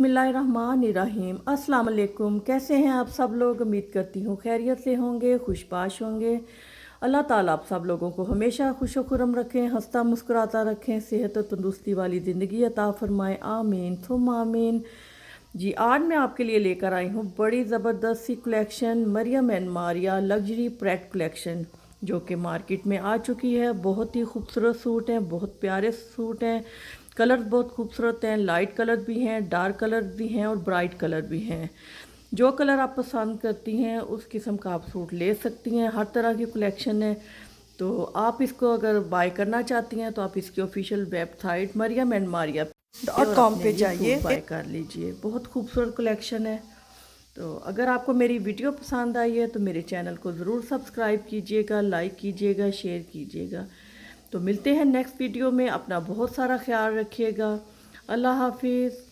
बिस्मिल्लाहिर्रहमानिर्रहीम। अस्सलाम वालेकुम। कैसे हैं आप सब लोग? उम्मीद करती हूँ खैरियत से होंगे, खुशबाश होंगे। अल्लाह ताला आप सब लोगों को हमेशा खुश व खुरम रखें, हंसता मुस्कुराता रखें, सेहत और तंदुरुस्ती वाली ज़िंदगी अता फरमाएँ। आमीन थुम आमीन। जी, आज मैं आपके लिए लेकर आई हूँ बड़ी ज़बरदस्त सी collection, Mariam and Maria luxury pret collection, जो कि मार्केट में आ चुकी है। बहुत ही खूबसूरत सूट हैं, बहुत प्यारे सूट हैं, कलर बहुत खूबसूरत हैं। लाइट कलर भी हैं, डार्क कलर भी हैं और ब्राइट कलर भी हैं। जो कलर आप पसंद करती हैं उस किस्म का आप सूट ले सकती हैं। हर तरह की कलेक्शन है। तो आप इसको अगर बाय करना चाहती हैं तो आप इसकी official website Mariam and Maria .com पे जाइए, बाय कर लीजिए। बहुत खूबसूरत कलेक्शन है। तो अगर आपको मेरी वीडियो पसंद आई है तो मेरे चैनल को ज़रूर सब्सक्राइब कीजिएगा, लाइक कीजिएगा, शेयर कीजिएगा। तो मिलते हैं नेक्स्ट वीडियो में। अपना बहुत सारा ख्याल रखिएगा। अल्लाह हाफिज़।